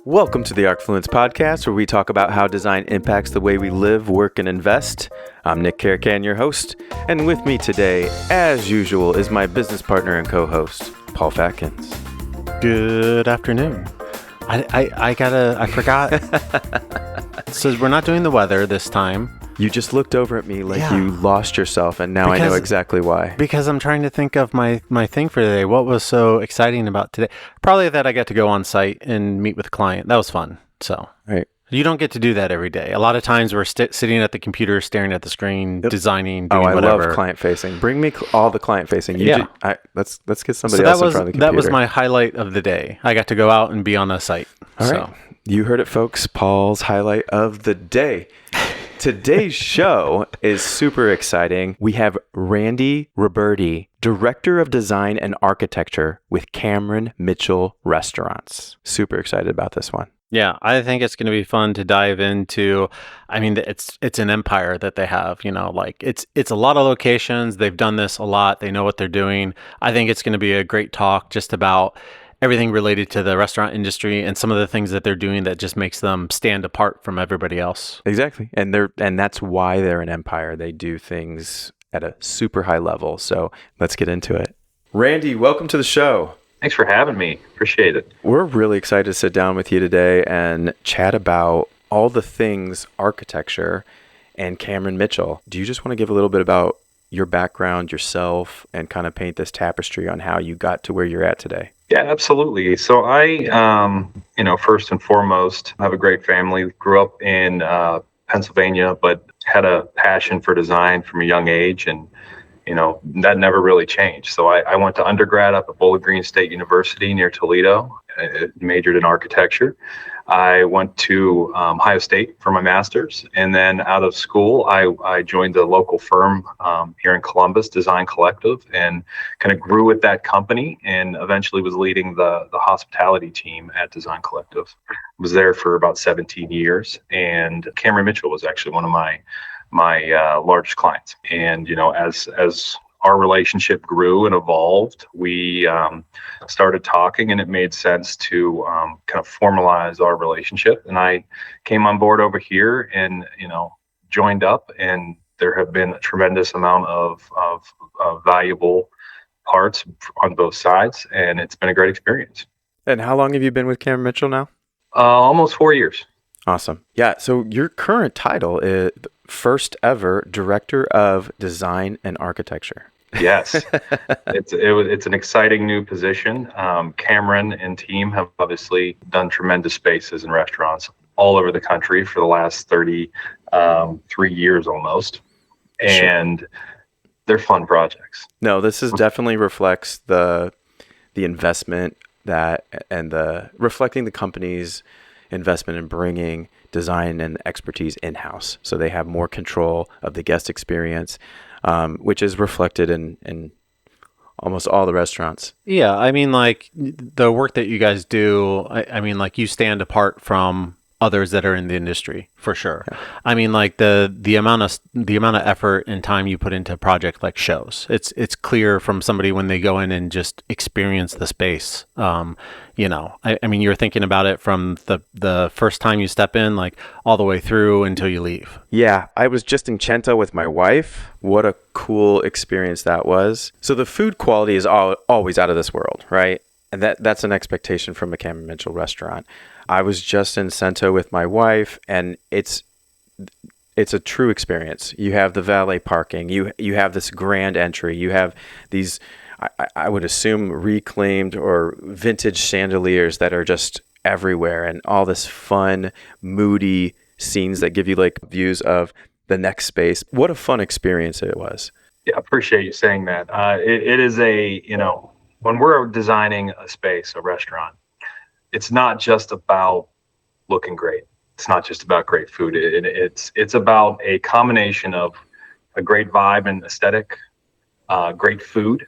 Welcome to the Arcfluence Podcast, where we talk about how design impacts the way we live, work, and invest. I'm Nick Caracan, your host, and with me today, as usual, is my business partner and co-host, Paul Fatkins. Good afternoon. I forgot. It says we're not doing the weather this time. You just looked over at me like you lost yourself, and now I know exactly why. Because I'm trying to think of my thing for today. What was so exciting about today? Probably that I got to go on site and meet with a client. That was fun. So right. You don't get to do that every day. A lot of times we're sitting at the computer, staring at the screen, designing, doing whatever. Love client facing. Bring me all the client facing. Let's get somebody else in front of the computer. That was my highlight of the day. I got to go out and be on a site. All right. You heard it, folks. Paul's highlight of the day. Today's show is super exciting. We have Randy Roberty, Director of Design and Architecture with Cameron Mitchell Restaurants. Super excited about this one. Yeah, I think it's going to be fun to dive into. I mean, it's an empire that they have, it's a lot of locations. They've done this a lot. They know what they're doing. I think it's going to be a great talk just about everything related to the restaurant industry and some of the things that they're doing that just makes them stand apart from everybody else. Exactly. And that's why they're an empire. They do things at a super high level. So let's get into it. Randy, welcome to the show. Thanks for having me. Appreciate it. We're really excited to sit down with you today and chat about all the things architecture and Cameron Mitchell. Do you just want to give a little bit about your background, yourself, and kind of paint this tapestry on how you got to where you're at today? Yeah, absolutely. So I, first and foremost, have a great family. Grew up in Pennsylvania, but had a passion for design from a young age, and that never really changed. So I went to undergrad up at Bowling Green State University near Toledo. I majored in architecture. I went to Ohio State for my master's, and then out of school, I joined a local firm here in Columbus, Design Collective, and kind of grew with that company, and eventually was leading the hospitality team at Design Collective. Was there for about 17 years, and Cameron Mitchell was actually one of my largest clients. And as our relationship grew and evolved, we started talking, and it made sense to kind of formalize our relationship. And I came on board over here and joined up, and there have been a tremendous amount of valuable parts on both sides, and it's been a great experience. And how long have you been with Cameron Mitchell now? Almost 4 years. Awesome. Yeah. So your current title is first ever Director of Design and Architecture. Yes, it's an exciting new position. Cameron and team have obviously done tremendous spaces and restaurants all over the country for the last 33 years almost, and they're fun projects. No, this is definitely reflects the investment reflecting the company's investment in bringing design and expertise in-house, so they have more control of the guest experience, which is reflected in almost all the restaurants. Yeah, I mean, like the work that you guys do, I mean, like you stand apart from others that are in the industry for sure. Yeah. I mean, like the amount of effort and time you put into a project like shows. It's clear from somebody when they go in and just experience the space. I mean, you're thinking about it from the first time you step in, like all the way through until you leave. Yeah, I was just in Cento with my wife. What a cool experience that was. So the food quality is always out of this world, right? And that's an expectation from a Cameron Mitchell restaurant. I was just in Cento with my wife, and it's a true experience. You have the valet parking. You have this grand entry. You have these, I would assume, reclaimed or vintage chandeliers that are just everywhere, and all this fun, moody scenes that give you like views of the next space. What a fun experience it was. Yeah, I appreciate you saying that. It is when we're designing a space, a restaurant, it's not just about looking great. It's not just about great food. It's about a combination of a great vibe and aesthetic, great food,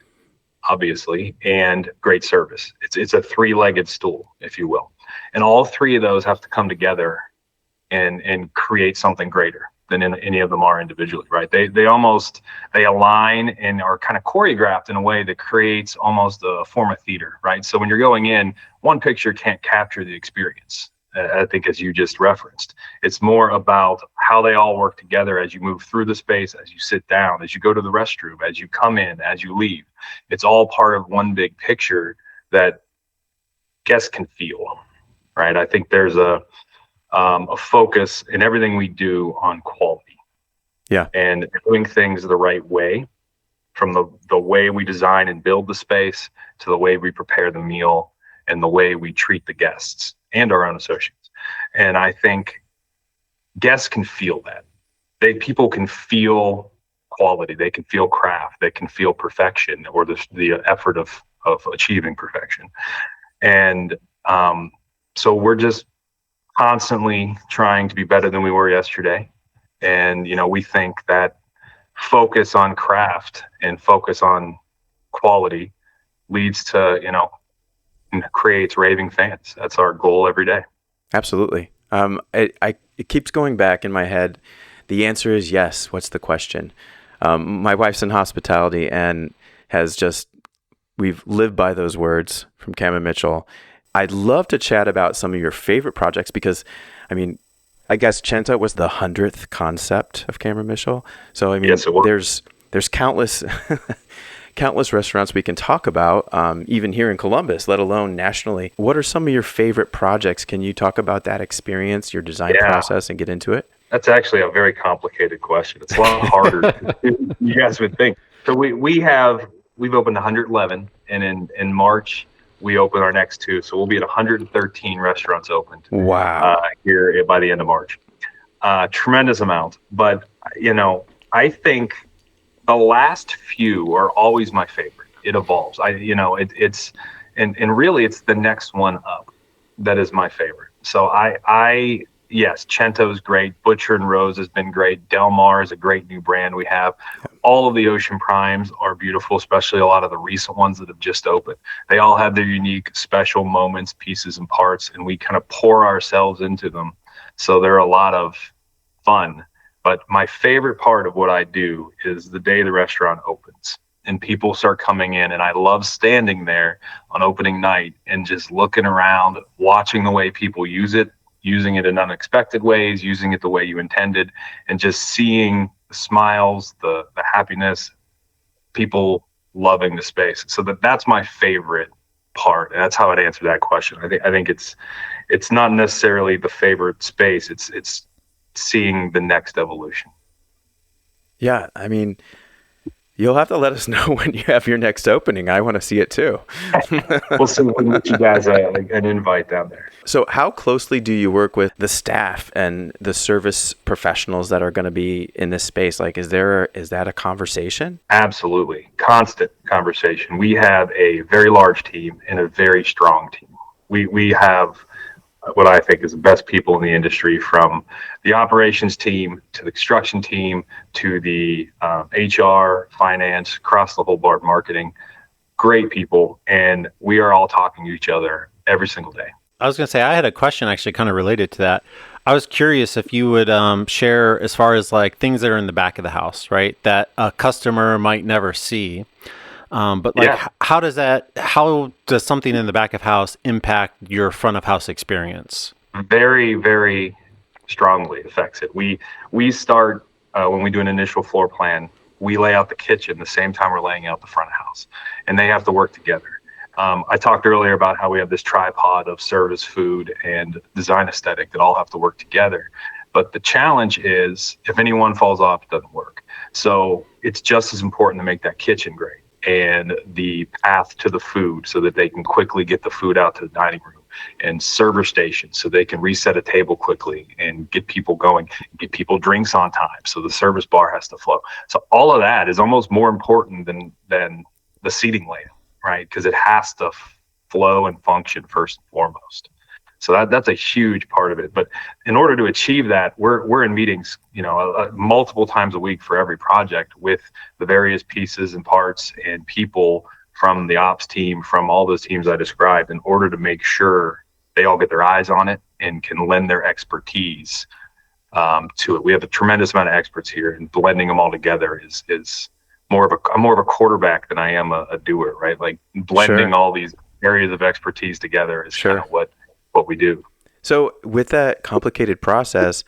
obviously, and great service. It's a three-legged stool, if you will. And all three of those have to come together and create something greater than any of them are individually, right? They align and are kind of choreographed in a way that creates almost a form of theater, right? So when you're going in, one picture can't capture the experience. I think, as you just referenced. It's more about how they all work together as you move through the space, as you sit down, as you go to the restroom, as you come in, as you leave. It's all part of one big picture that guests can feel, right? I think there's a focus in everything we do on quality. Yeah. And doing things the right way, from the way we design and build the space to the way we prepare the meal and the way we treat the guests and our own associates. And I think guests can feel that. People can feel quality. They can feel craft. They can feel perfection, or the effort of achieving perfection. And so we're just constantly trying to be better than we were yesterday. And, we think that focus on craft and focus on quality leads to, creates raving fans. That's our goal every day. Absolutely. It keeps going back in my head. The answer is yes. What's the question? My wife's in hospitality and we've lived by those words from Cam and Mitchell. I'd love to chat about some of your favorite projects because, I guess Cento was the 100th concept of Cam and Mitchell. So, yes, there's countless countless restaurants we can talk about, even here in Columbus, let alone nationally. What are some of your favorite projects? Can you talk about that experience, your design process, and get into it? That's actually a very complicated question. It's a lot harder than you guys would think. So we've opened 111, and in March we open our next 2. So we'll be at 113 restaurants opened. Wow. Here by the end of March. Tremendous amount. But, I think the last few are always my favorite. It evolves. It's really it's the next one up that is my favorite. So yes, Cento's great. Butcher and Rose has been great. Del Mar is a great new brand we have. All of the Ocean Primes are beautiful, especially a lot of the recent ones that have just opened. They all have their unique special moments, pieces, and parts, and we kind of pour ourselves into them. So they're a lot of fun. But my favorite part of what I do is the day the restaurant opens and people start coming in. And I love standing there on opening night and just looking around, watching the way people use it, using it in unexpected ways, using it the way you intended, and just seeing the smiles, the happiness, people loving the space. So that's my favorite part. And that's how I'd answer that question. I think it's not necessarily the favorite space. It's seeing the next evolution. Yeah. You'll have to let us know when you have your next opening. I want to see it too. We'll see when we get you guys an invite down there. So how closely do you work with the staff and the service professionals that are going to be in this space? Like, is that a conversation? Absolutely. Constant conversation. We have a very large team and a very strong team. We have what I think is the best people in the industry, from the operations team to the construction team to the HR, finance, across the whole board, marketing. Great people, and we are all talking to each other every single day. I was going to say, I had a question actually kind of related to that. I was curious if you would share as far as like things that are in the back of the house, right, that a customer might never see. But like, how does something in the back of house impact your front of house experience? Very, very strongly affects it. We start when we do an initial floor plan, we lay out the kitchen the same time we're laying out the front of house, and they have to work together. I talked earlier about how we have this tripod of service, food, and design aesthetic that all have to work together. But the challenge is if anyone falls off, it doesn't work. So it's just as important to make that kitchen great and the path to the food so that they can quickly get the food out to the dining room, and server stations so they can reset a table quickly and get people going, get people drinks on time. So the service bar has to flow. So all of that is almost more important than the seating layout, right? Because it has to flow and function first and foremost. So that's a huge part of it. But in order to achieve that, we're in meetings, multiple times a week for every project with the various pieces and parts and people from the ops team, from all those teams I described, in order to make sure they all get their eyes on it and can lend their expertise to it. We have a tremendous amount of experts here, and blending them all together is I'm more of a quarterback than I am a doer, right? Like blending all these areas of expertise together is kind of what we do. So with that complicated process,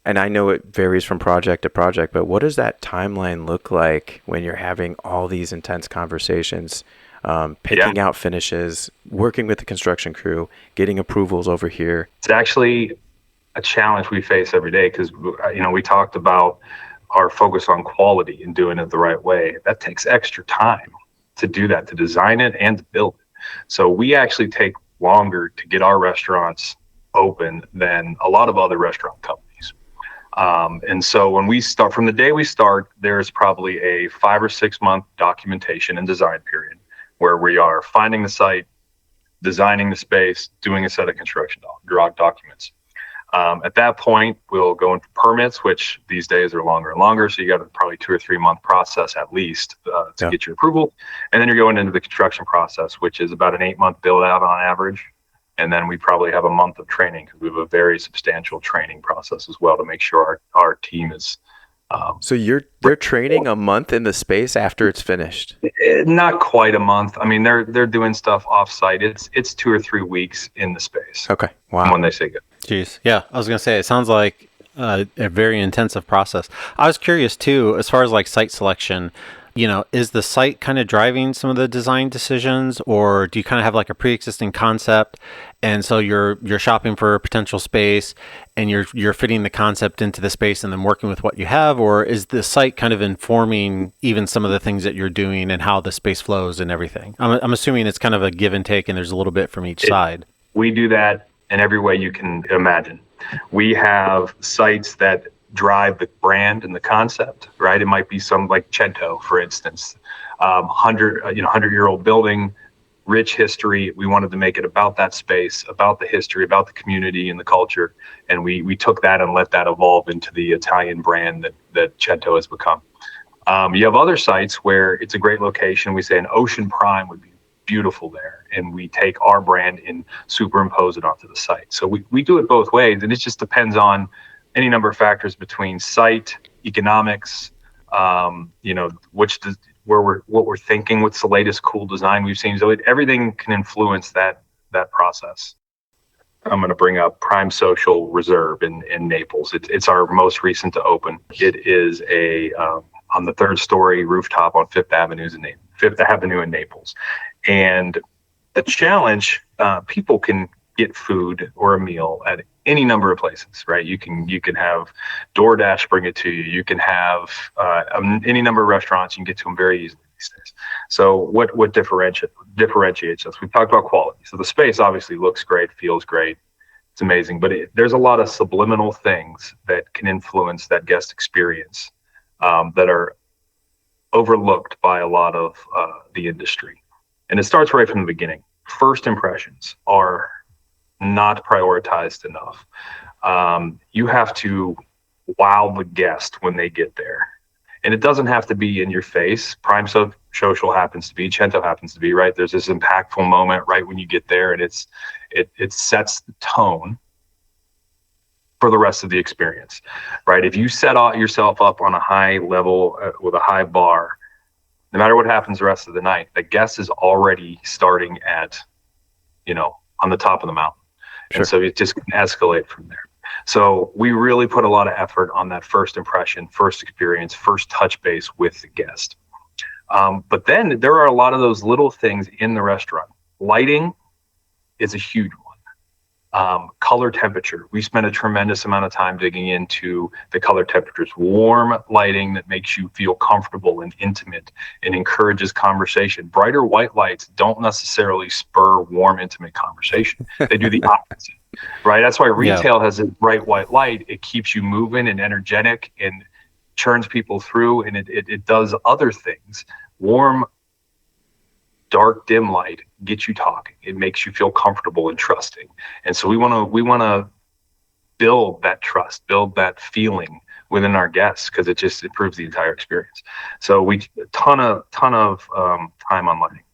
and I know it varies from project to project, but what does that timeline look like when you're having all these intense conversations, picking out finishes, working with the construction crew, getting approvals over here? It's actually a challenge we face every day because, we talked about our focus on quality and doing it the right way. That takes extra time to do that, to design it and to build it. So we actually take longer to get our restaurants open than a lot of other restaurant companies. And so when we start, from the day we start, there's probably a 5 or 6 month documentation and design period where we are finding the site, designing the space, doing a set of construction documents. At that point, we'll go in for permits, which these days are longer and longer. So you got a probably 2 or 3 month process at least to get your approval. And then you're going into the construction process, which is about an 8 month build out on average. And then we probably have a month of training because we have a very substantial training process as well to make sure our team is. So they're training a month in the space after it's finished? Not quite a month. I mean, they're doing stuff offsite. It's 2 or 3 weeks in the space. Okay. Wow. When they say go. Jeez. Yeah. I was going to say, it sounds like a very intensive process. I was curious too, as far as like site selection, is the site kind of driving some of the design decisions, or do you kind of have like a pre-existing concept? And so you're shopping for a potential space and you're fitting the concept into the space and then working with what you have, or is the site kind of informing even some of the things that you're doing and how the space flows and everything? I'm assuming it's kind of a give and take and there's a little bit from each side. We do that in every way you can imagine. We have sites that drive the brand and the concept, right? It might be some like Cento, for instance, 100-year-old building, rich history. We wanted to make it about that space, about the history, about the community and the culture. And we took that and let that evolve into the Italian brand that Cento has become. You have other sites where it's a great location. We say an ocean prime would be beautiful there. And we take our brand and superimpose it onto the site. So we do it both ways. And it just depends on any number of factors between site, economics, what we're thinking, what's the latest cool design we've seen. So everything can influence that process. I'm going to bring up Prime Social Reserve in Naples. It's our most recent to open. It is on the 3rd story rooftop on Fifth Avenue in Naples. And the challenge, people can get food or a meal at any number of places, right? You can have DoorDash bring it to you. You can have any number of restaurants. You can get to them very easily these days. So what differentiates us? We've talked about quality. So the space obviously looks great, feels great. It's amazing, but there's a lot of subliminal things that can influence that guest experience that are overlooked by a lot of the industry. And it starts right from the beginning. First impressions are not prioritized enough. You have to wow the guest when they get there. And it doesn't have to be in your face. Prime Social happens to be, Cento happens to be, right? There's this impactful moment right when you get there, and it sets the tone for the rest of the experience, right? If you set yourself up on a high level with a high bar, no matter what happens the rest of the night, the guest is already starting at, on the top of the mountain. Sure. And so it just can escalate from there. So we really put a lot of effort on that first impression, first experience, first touch base with the guest. But then there are a lot of those little things in the restaurant. Lighting is a huge one. Color temperature. We spend a tremendous amount of time digging into the color temperatures. Warm lighting that makes you feel comfortable and intimate and encourages conversation. Brighter white lights don't necessarily spur warm, intimate conversation. They do the opposite, right? That's why retail has a bright white light. It keeps you moving and energetic and churns people through, and it does other things. Warm, dark, dim light gets you talking. It makes you feel comfortable and trusting. And so we want to build that trust, build that feeling within our guests, because it just improves the entire experience. So we ton of time on lighting.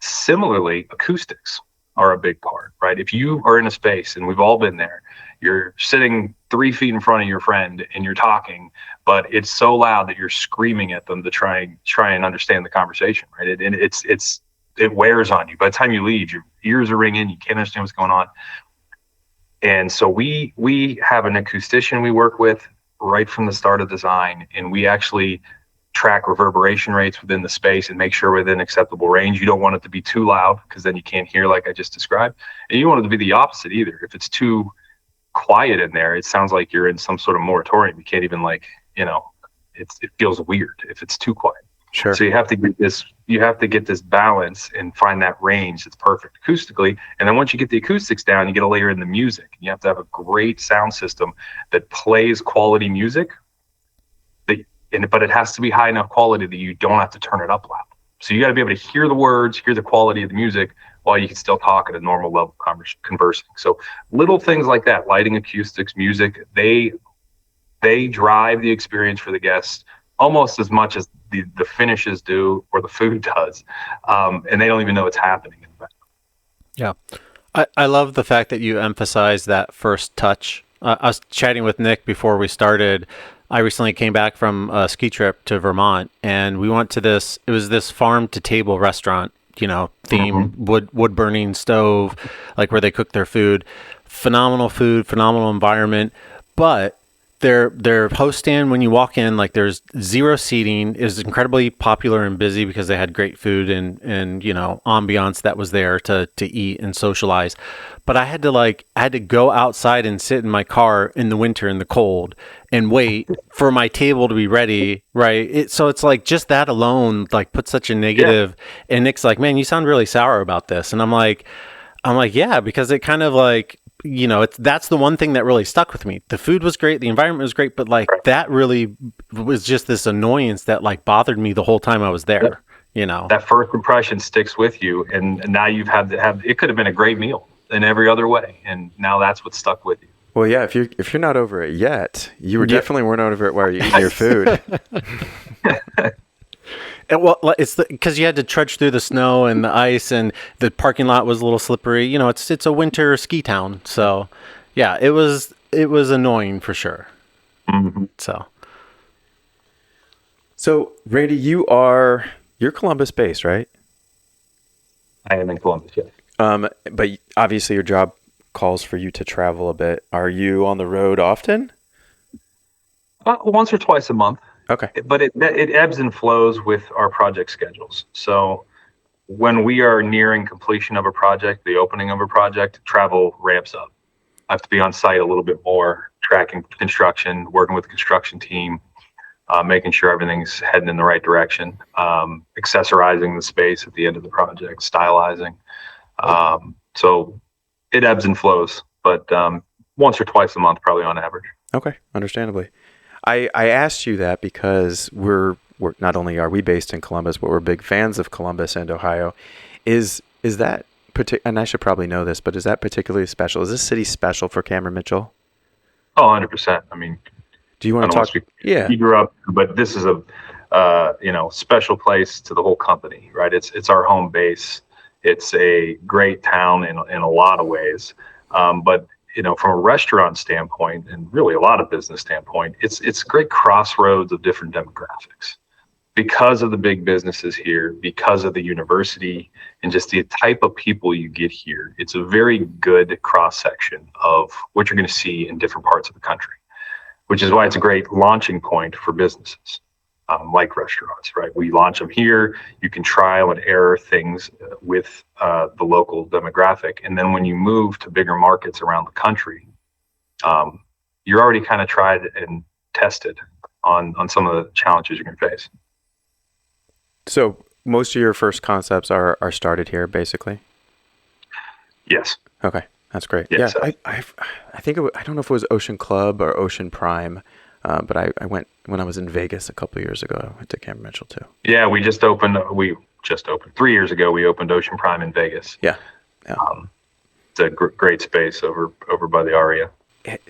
Similarly, acoustics are a big part, right? If you are in a space, and we've all been there, you're sitting 3 feet in front of your friend and you're talking, but it's so loud that you're screaming at them to try and understand the conversation, right? It wears on you. By the time you leave, your ears are ringing, you can't understand what's going on. And so we have an acoustician we work with right from the start of design, and we actually track reverberation rates within the space and make sure we're within acceptable range. You don't want it to be too loud because then you can't hear like I just described. And you don't want it to be the opposite either. If it's too quiet in there, it sounds like you're in some sort of moratorium. You can't even it feels weird if it's too quiet. Sure. So you have to get this balance and find that range that's perfect acoustically. And then once you get the acoustics down, you get to layer in the music. You have to have a great sound system that plays quality music, but it has to be high enough quality that you don't have to turn it up loud. So you got to be able to hear the words, hear the quality of the music while you can still talk at a normal level conversing. So little things like that, lighting, acoustics, music, they drive the experience for the guests almost as much as the finishes do or the food does. And they don't even know it's happening in the background. Yeah. I love the fact that you emphasize that first touch. I was chatting with Nick before we started. I recently came back from a ski trip to Vermont, and we went to this farm to table restaurant, theme, wood burning stove, like where they cook their food. Phenomenal food, phenomenal environment. But their host stand, when you walk in, like there's zero seating. It was incredibly popular and busy because they had great food and ambiance that was there to eat and socialize. But I had to go outside and sit in my car in the winter in the cold and wait for my table to be ready, right? So it's like just that alone like puts such a negative. Yeah. And Nick's like, "Man, you sound really sour about this." And I'm like, yeah, because it kind of like, that's the one thing that really stuck with me. The food was great, the environment was great, but like that really was just this annoyance that like bothered me the whole time I was there. That first impression sticks with you, and now you've had to have. It could have been a great meal in every other way, and now that's what stuck with you. Well, yeah, if you're not over it yet, you definitely weren't over it while you're eating your food. Well, it's because you had to trudge through the snow and the ice, and the parking lot was a little slippery. It's a winter ski town, so yeah, it was annoying for sure. Mm-hmm. So Randy, you're Columbus based, right? I am in Columbus, yes. But obviously your job calls for you to travel a bit. Are you on the road often? Once or twice a month. Okay. But it ebbs and flows with our project schedules. So when we are nearing completion of a project, the opening of a project, travel ramps up. I have to be on site a little bit more, tracking construction, working with the construction team, making sure everything's heading in the right direction, accessorizing the space at the end of the project, stylizing. So it ebbs and flows, but once or twice a month, probably on average. Okay, understandably. I asked you that because we're not only are we based in Columbus, but we're big fans of Columbus and Ohio. Is that and I should probably know this, but is that particularly special? Is this city special for Cameron Mitchell? Oh, 100%. I mean, do you want to talk? Yeah, he grew up, but this is a special place to the whole company, right? It's our home base. It's a great town in a lot of ways, but from a restaurant standpoint, and really a lot of business standpoint, it's a great crossroads of different demographics because of the big businesses here, because of the university, and just the type of people you get here. It's a very good cross section of what you're going to see in different parts of the country, which is why it's a great launching point for businesses. Like restaurants, right? We launch them here. You can trial and error things with the local demographic. And then when you move to bigger markets around the country, you're already kind of tried and tested on some of the challenges you're going to face. So most of your first concepts are started here, basically? Yes. Okay, that's great. Yes. Yeah, I think I don't know if it was Ocean Club or Ocean Prime, but I went when I was in Vegas a couple of years ago. I went to Cameron Mitchell too. Yeah, we just opened 3 years ago. We opened Ocean Prime in Vegas. Yeah. It's a great space over by the Aria.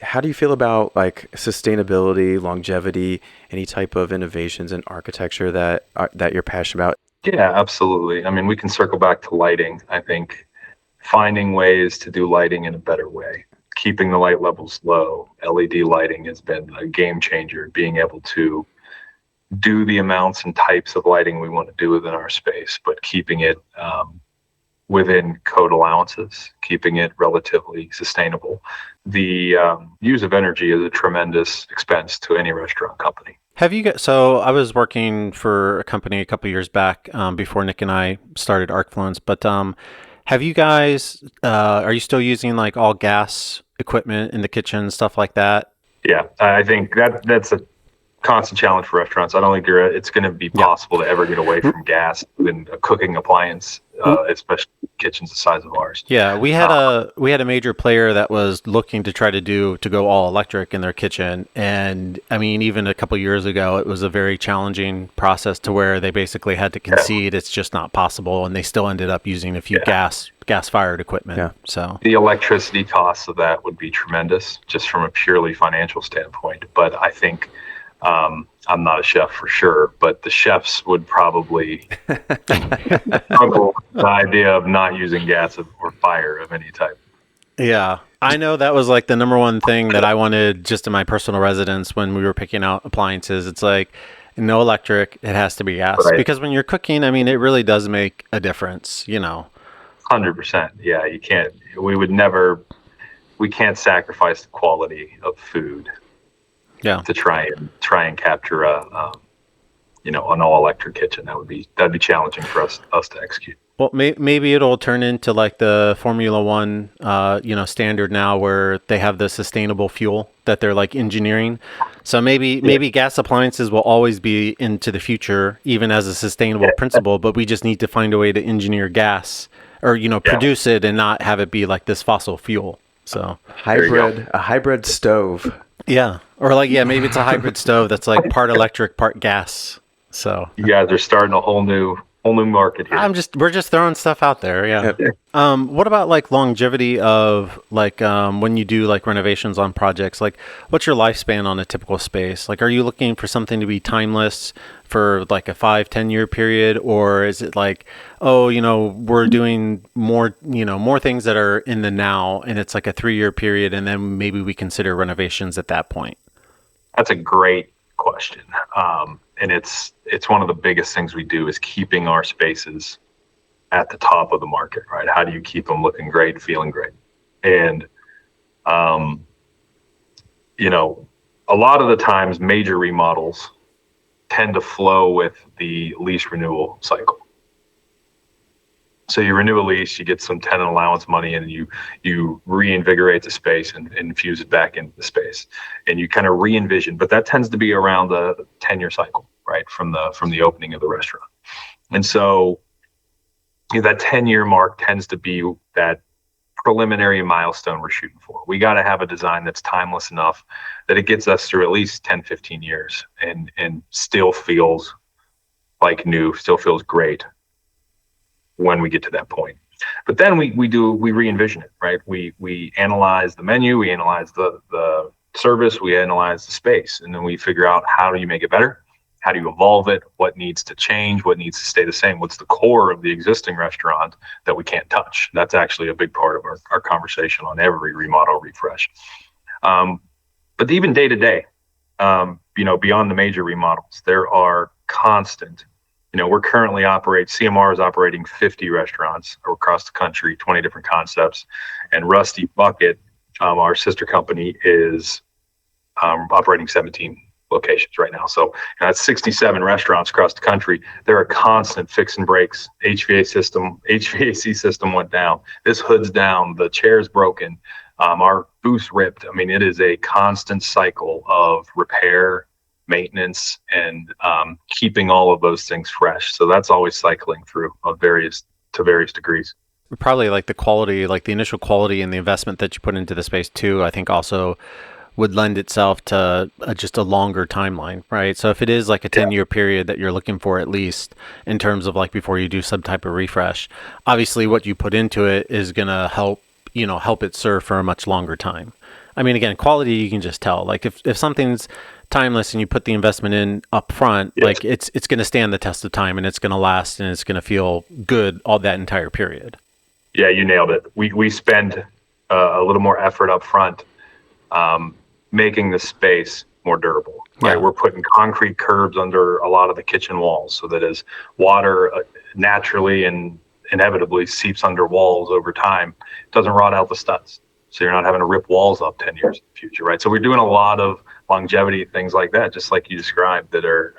How do you feel about like sustainability, longevity, any type of innovations in architecture that you're passionate about? Yeah, absolutely. I mean, we can circle back to lighting. I think finding ways to do lighting in a better way, keeping the light levels low. LED lighting has been a game changer, being able to do the amounts and types of lighting we want to do within our space, but keeping it within code allowances, keeping it relatively sustainable. The use of energy is a tremendous expense to any restaurant company. Have you got, so I was working for a company a couple years back before Nick and I started ArcFluence, but have you guys, are you still using like all gas equipment in the kitchen, stuff like that? Yeah, I think that's a constant challenge for restaurants. I don't think it's going to be possible to ever get away from gas in a cooking appliance, especially kitchens the size of ours. Yeah, we had a major player that was looking to try to go all electric in their kitchen, and I mean, even a couple of years ago, it was a very challenging process to where they basically had to concede it's just not possible, and they still ended up using a few gas fired equipment. Yeah. So the electricity costs of that would be tremendous, just from a purely financial standpoint. But I think. I'm not a chef for sure, but the chefs would probably struggle with the idea of not using gas or fire of any type. Yeah, I know that was like the number one thing that I wanted just in my personal residence when we were picking out appliances. It's like no electric, it has to be gas. Right. Because when you're cooking, I mean, it really does make a difference, you know. 100%. Yeah, you can't. We can't sacrifice the quality of food. Yeah. To try and capture an all electric kitchen. That'd be challenging for us to execute. Well, maybe it'll turn into like the Formula One, standard now, where they have the sustainable fuel that they're like engineering. So maybe gas appliances will always be into the future, even as a sustainable principle. But we just need to find a way to engineer gas, or produce it and not have it be like this fossil fuel. So a hybrid stove. Yeah. Or like, maybe it's a hybrid stove that's like part electric, part gas. So you guys are starting a whole new market here. We're just throwing stuff out there. Yeah. What about like longevity of like, when you do like renovations on projects, like what's your lifespan on a typical space? Like, are you looking for something to be timeless for like a 5-10 year period? Or is it like, we're doing more things that are in the now, and it's like a 3-year period, and then maybe we consider renovations at that point? That's a great question. And it's one of the biggest things we do is keeping our spaces at the top of the market, right? How do you keep them looking great, feeling great? And, a lot of the times major remodels tend to flow with the lease renewal cycle. So you renew a lease, you get some tenant allowance money, and you reinvigorate the space and infuse it back into the space, and you kind of re-envision. But that tends to be around the 10-year cycle, right, from the opening of the restaurant. And so that 10-year mark tends to be that preliminary milestone we're shooting for. We got to have a design that's timeless enough that it gets us through at least 10-15 years and still feels like new, still feels great when we get to that point. But then we re-envision it, right? We analyze the menu, we analyze the service, we analyze the space, and then we figure out, how do you make it better? How do you evolve it? What needs to change? What needs to stay the same? What's the core of the existing restaurant that we can't touch? That's actually a big part of our conversation on every remodel refresh. But even day to day, beyond the major remodels, there are constant. We're currently CMR is operating 50 restaurants across the country, 20 different concepts, and Rusty Bucket, our sister company, is operating 17 locations right now. So that's 67 restaurants across the country. There are constant fix and breaks. HVAC system went down. This hood's down. The chair's broken. Our booth's ripped. I mean, it is a constant cycle of repair, maintenance, and keeping all of those things fresh. So that's always cycling through to various degrees. Probably like the quality, like the initial quality and the investment that you put into the space too, I think also would lend itself to just a longer timeline, right? So if it is like a 10-year period that you're looking for, at least in terms of like before you do some type of refresh, obviously what you put into it is going to help it serve for a much longer time. I mean, again, quality, you can just tell. Like if something's timeless and you put the investment in up front, like it's going to stand the test of time, and it's going to last, and it's going to feel good all that entire period. Yeah, you nailed it. We spend a little more effort up front making the space more durable. Right? We're putting concrete curbs under a lot of the kitchen walls, so that as water naturally and inevitably seeps under walls over time. It doesn't rot out the studs. So you're not having to rip walls up 10 years in the future, right? So we're doing a lot of longevity things like that, just like you described, that are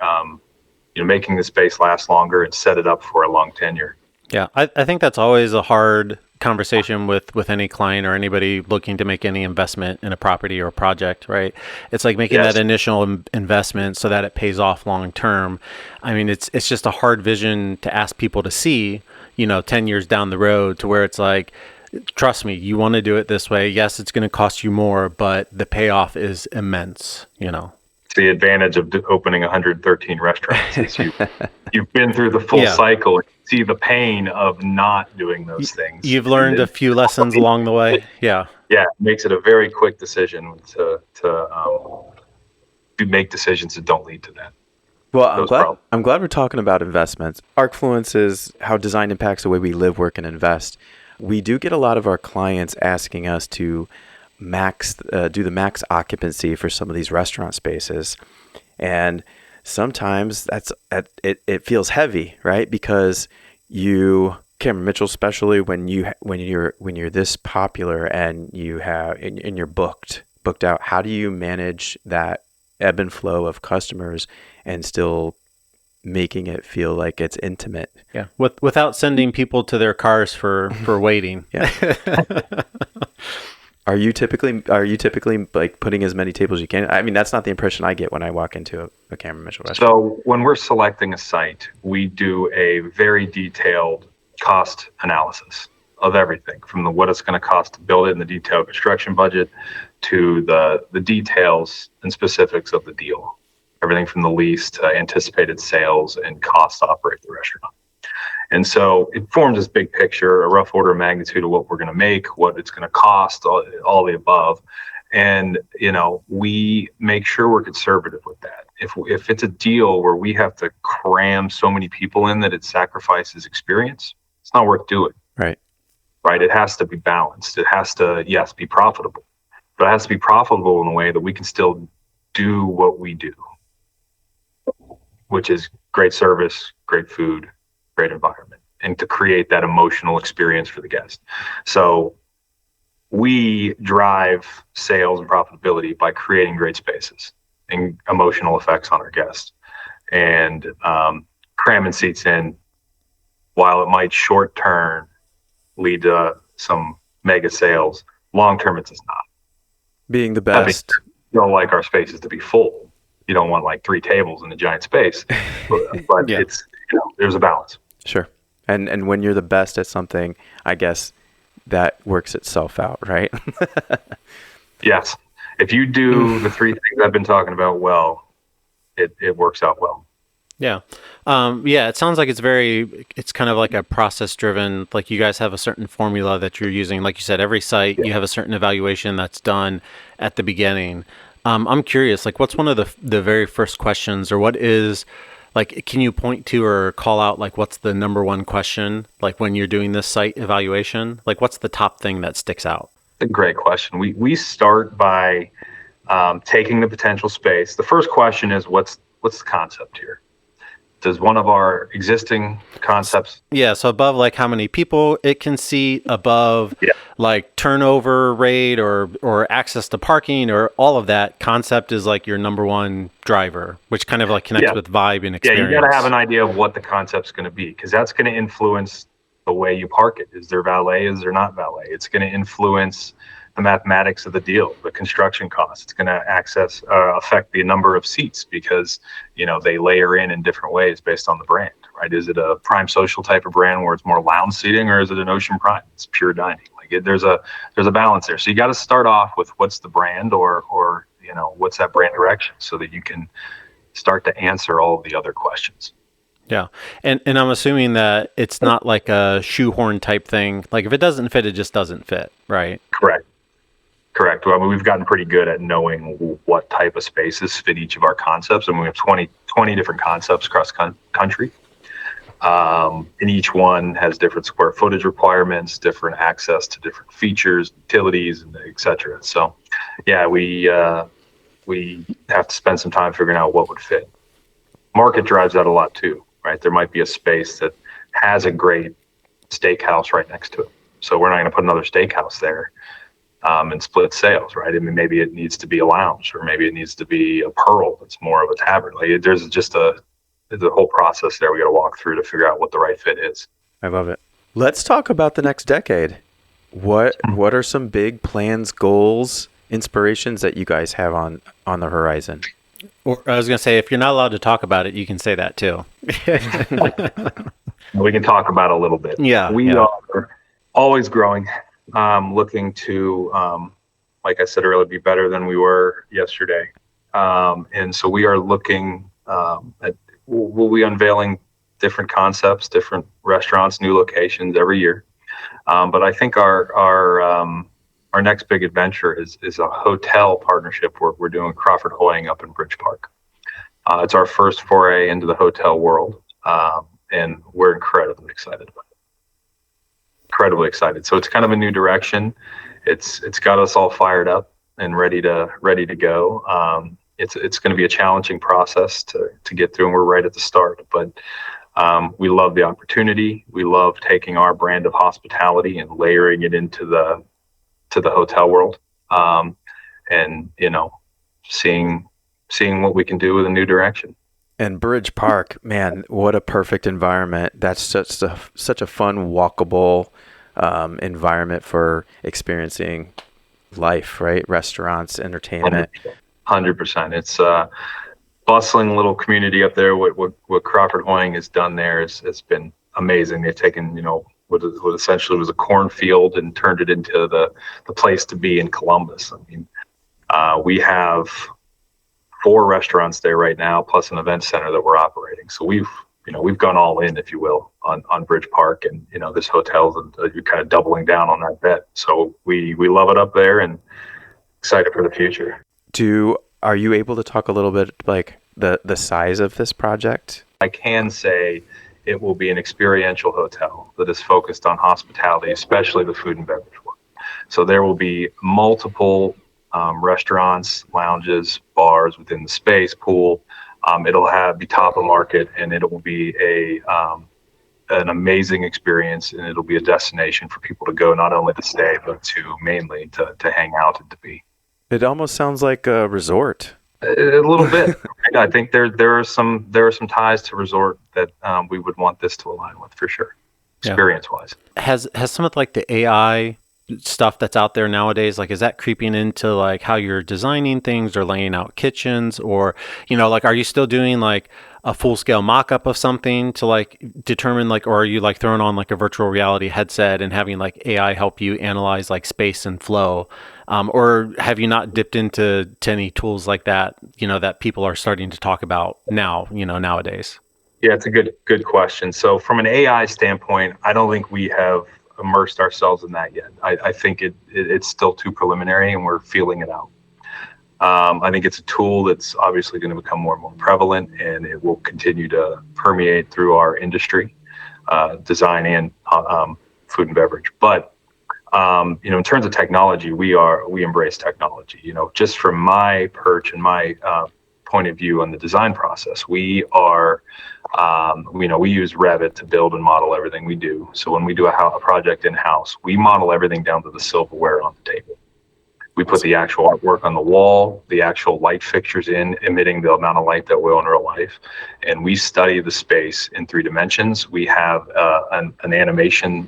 making the space last longer and set it up for a long tenure. Yeah, I think that's always a hard conversation with any client or anybody looking to make any investment in a property or a project, right? It's like making that initial investment so that it pays off long term. I mean, it's just a hard vision to ask people to see, 10 years down the road, to where it's like, trust me, you want to do it this way. Yes, it's going to cost you more, but the payoff is immense, It's the advantage of opening 113 restaurants. Is you've been through the full cycle and see the pain of not doing those things. You've learned a few lessons along the way. Yeah. Yeah, it makes it a very quick decision to make decisions that don't lead to that. Well, I'm glad we're talking about investments. Arcfluence is how design impacts the way we live, work, and invest. We do get a lot of our clients asking us to do the max occupancy for some of these restaurant spaces, and sometimes it feels heavy, right? Because Cameron Mitchell, especially when you're this popular and you're booked out, how do you manage that ebb and flow of customers and still making it feel like it's intimate? Yeah, without sending people to their cars for waiting. Yeah. Are you typically like putting as many tables as you can? I mean, that's not the impression I get when I walk into a Cameron Mitchell restaurant. So when we're selecting a site, we do a very detailed cost analysis of everything, from what it's going to cost to build it in the detailed construction budget to the details and specifics of the deal. Everything from the lease to anticipated sales and cost to operate the restaurant. And so it forms this big picture, a rough order of magnitude of what we're going to make, what it's going to cost, all the above. And, we make sure we're conservative with that. If it's a deal where we have to cram so many people in that it sacrifices experience, it's not worth doing. Right. Right. It has to be balanced. It has to, yes, be profitable, but it has to be profitable in a way that we can still do what we do, which is great service, great food, great environment, and to create that emotional experience for the guest. So we drive sales and profitability by creating great spaces and emotional effects on our guests. And cramming seats in, while it might short term lead to some mega sales, long term it does not. Being the best. You don't like our spaces to be full. You don't want like 3 tables in a giant space, but Yeah. It's there's a balance. Sure. And when you're the best at something, I guess that works itself out, right? Yes. If you do the 3 things I've been talking about well, it works out well. Yeah. It sounds like it's kind of like a process driven, like you guys have a certain formula that you're using. Like you said, every site, you have a certain evaluation that's done at the beginning. I'm curious, like what's one of the very first questions, or what is, like, can you point to or call out, like, what's the number one question, like when you're doing this site evaluation, like what's the top thing that sticks out? A great question. We start by taking the potential space. The first question is, what's the concept here? Does one of our existing concepts? Yeah. So above, like how many people it can seat, above like turnover rate or access to parking, or all of that. Concept is like your number one driver, which kind of like connects with vibe and experience. Yeah, you got to have an idea of what the concept's going to be, because that's going to influence the way you park it. Is there valet? Is there not valet? It's going to influence the mathematics of the deal, the construction costs. It's going to affect the number of seats, because they layer in different ways based on the brand, right? Is it a prime social type of brand where it's more lounge seating, or is it an ocean prime? It's pure dining. Like there's a balance there. So you got to start off with what's the brand, or what's that brand direction, so that you can start to answer all of the other questions. Yeah. And I'm assuming that it's not like a shoehorn type thing. Like if it doesn't fit, it just doesn't fit, right? Correct. Well, I mean, we've gotten pretty good at knowing what type of spaces fit each of our concepts. I mean, we have 20 different concepts across country. And each one has different square footage requirements, different access to different features, utilities, and et cetera. So, yeah, we have to spend some time figuring out what would fit. Market drives that a lot too, right? There might be a space that has a great steakhouse right next to it. So we're not going to put another steakhouse there and split sales, right? I mean, maybe it needs to be a lounge, or maybe it needs to be a Pearl that's more of a tavern. Like, there's a whole process there we got to walk through to figure out what the right fit is. I love it. Let's talk about the next decade. What are some big plans, goals, inspirations that you guys have on the horizon? Or I was going to say, if you're not allowed to talk about it, you can say that too. We can talk about it a little bit. Yeah. We are always growing, looking to, like I said earlier, be better than we were yesterday. And so we are looking at, we'll be unveiling different concepts, different restaurants, new locations every year. But I think our next big adventure is a hotel partnership we're doing Crawford Hoying up in Bridge Park. It's our first foray into the hotel world, and we're incredibly excited about it. Incredibly excited. So it's kind of a new direction. It's got us all fired up and ready to go. It's going to be a challenging process to get through, and we're right at the start. But we love the opportunity. We love taking our brand of hospitality and layering it into the hotel world, and seeing what we can do with a new direction. And Bridge Park, man, what a perfect environment. That's such a fun, walkable environment for experiencing life, right? Restaurants, entertainment. 100%. It's a bustling little community up there. What Crawford Hoying has done there has been amazing. They've taken, what essentially was a cornfield and turned it into the place to be in Columbus. I mean, we have 4 restaurants there right now, plus an event center that we're operating. So we've gone all in, if you will, on Bridge Park, and this hotel's kind of doubling down on that bet. So we love it up there and excited for the future. Are you able to talk a little bit like the size of this project? I can say it will be an experiential hotel that is focused on hospitality, especially the food and beverage work. So there will be multiple restaurants, lounges, bars within the space, pool. It'll be top of market, and it will be an amazing experience, and it'll be a destination for people to go, not only to stay, but to mainly to hang out and to be. It almost sounds like a resort. A little bit. I think there are some ties to resort that we would want this to align with, for sure, experience wise. Has some of like the AI stuff that's out there nowadays, like, is that creeping into like how you're designing things or laying out kitchens, or like, are you still doing like a full scale mock-up of something to like determine, like, or are you like throwing on like a virtual reality headset and having like AI help you analyze like space and flow, or have you not dipped into any tools like that that people are starting to talk about now nowadays? Yeah, it's a good question. So from an AI standpoint, I don't think we have immersed ourselves in that yet. I think it's still too preliminary, and we're feeling it out. I think it's a tool that's obviously going to become more and more prevalent, and it will continue to permeate through our industry, design and food and beverage. But in terms of technology, we embrace technology. Just from my perch and my point of view on the design process, we use Revit to build and model everything we do. So when we do a project in-house, we model everything down to the silverware on the table. We put the actual artwork on the wall, the actual light fixtures emitting the amount of light that will in real life. And we study the space in 3 dimensions. We have an animation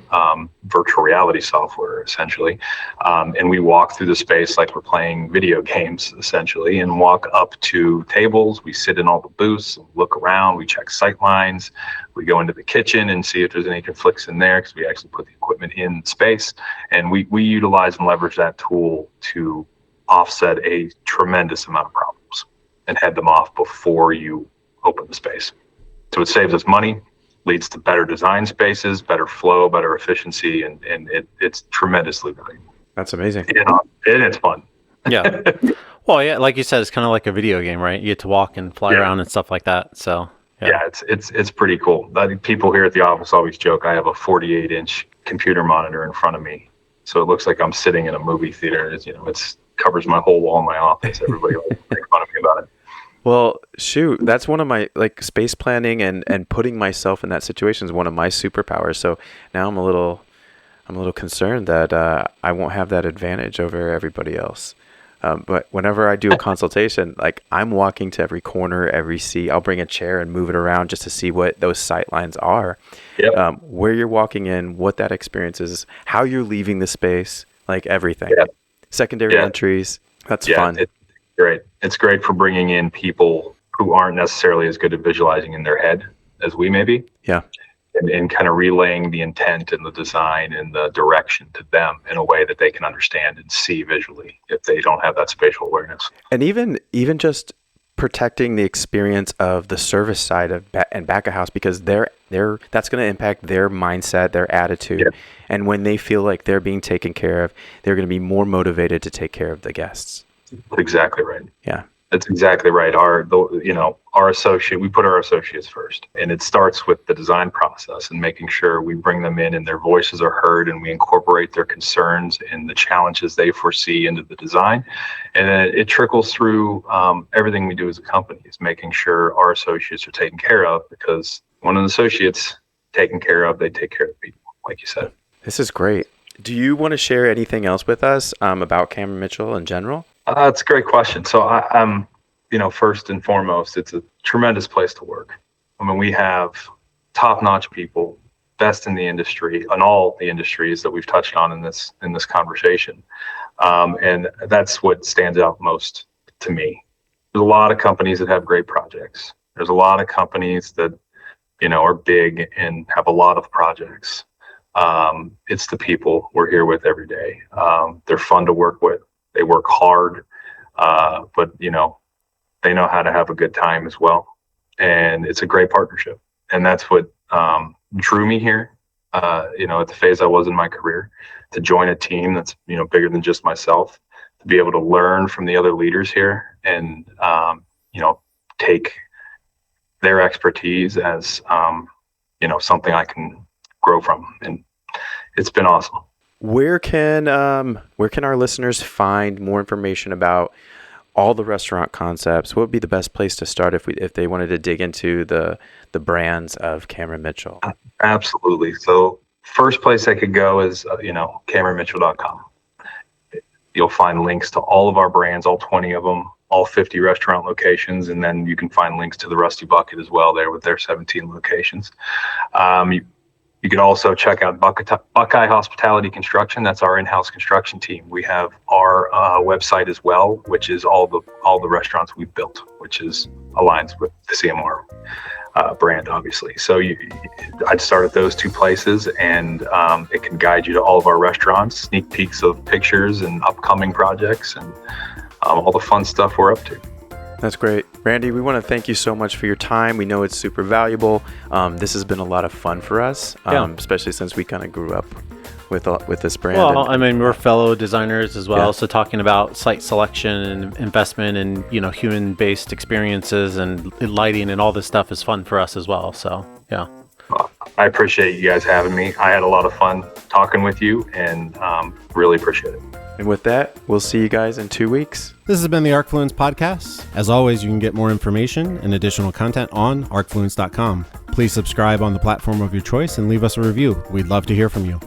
virtual reality software, essentially. And we walk through the space like we're playing video games, essentially, and walk up to tables. We sit in all the booths, look around, we check sight lines. We go into the kitchen and see if there's any conflicts in there, because we actually put the equipment in space. And we utilize and leverage that tool to offset a tremendous amount of problems and head them off before you open the space. So it saves us money, leads to better design spaces, better flow, better efficiency, and it's tremendously valuable. That's amazing. And it's fun. Yeah. Well, yeah, like you said, it's kind of like a video game, right? You get to walk and fly around and stuff like that. So yeah, it's pretty cool. I think people here at the office always joke I have a 48-inch computer monitor in front of me, so it looks like I'm sitting in a movie theater. It covers my whole wall in my office. Everybody makes fun of me about it. Well, shoot, that's one of my, like, space planning and putting myself in that situation is one of my superpowers. So now I'm a little concerned that I won't have that advantage over everybody else. But whenever I do a consultation, like, I'm walking to every corner, every seat. I'll bring a chair and move it around just to see what those sight lines are. Yep. Where you're walking in, what that experience is, how you're leaving the space, like everything. Yep. Secondary entries. That's fun. It's great. It's great for bringing in people who aren't necessarily as good at visualizing in their head as we may be. Yeah. And kind of relaying the intent and the design and the direction to them in a way that they can understand and see visually if they don't have that spatial awareness. And even just protecting the experience of the service side of and back of house, because they're that's going to impact their mindset, their attitude. Yeah. And when they feel like they're being taken care of, they're going to be more motivated to take care of the guests. That's exactly right. Yeah. That's exactly right. Our associate, we put our associates first, and it starts with the design process and making sure we bring them in and their voices are heard, and we incorporate their concerns and the challenges they foresee into the design. And then it trickles through everything we do as a company is making sure our associates are taken care of, because when an associate's taken care of, they take care of people, like you said. This is great. Do you want to share anything else with us about Cameron Mitchell in general? It's a great question. So I'm, first and foremost, it's a tremendous place to work. I mean, we have top-notch people, best in the industry, on all the industries that we've touched on in this conversation, and that's what stands out most to me. There's a lot of companies that have great projects. There's a lot of companies that, are big and have a lot of projects. It's the people we're here with every day. They're fun to work with. They work hard, but they know how to have a good time as well. And it's a great partnership. And that's what drew me here, at the phase I was in my career, to join a team that's, bigger than just myself, to be able to learn from the other leaders here and, take their expertise as, something I can grow from. And it's been awesome. Where can our listeners find more information about all the restaurant concepts? What would be the best place to start if they wanted to dig into the brands of Cameron Mitchell? Absolutely. So first place I could go is CameronMitchell.com. You'll find links to all of our brands, all 20 of them, all 50 restaurant locations, and then you can find links to the Rusty Bucket as well there with their 17 locations. You can also check out Buckeye Hospitality Construction. That's our in-house construction team. We have our website as well, which is all the restaurants we've built, which aligns with the CMR brand, obviously. So I'd start at those two places, and it can guide you to all of our restaurants, sneak peeks of pictures and upcoming projects, and all the fun stuff we're up to. That's great. Randy, we want to thank you so much for your time. We know it's super valuable. This has been a lot of fun for us, especially since we kind of grew up with this brand. Well, we're fellow designers as well. Yeah. So talking about site selection and investment and, human-based experiences and lighting and all this stuff is fun for us as well. So, yeah. I appreciate you guys having me. I had a lot of fun talking with you and really appreciate it. And with that, we'll see you guys in 2 weeks. This has been the ArcFluence Podcast. As always, you can get more information and additional content on arcfluence.com. Please subscribe on the platform of your choice and leave us a review. We'd love to hear from you.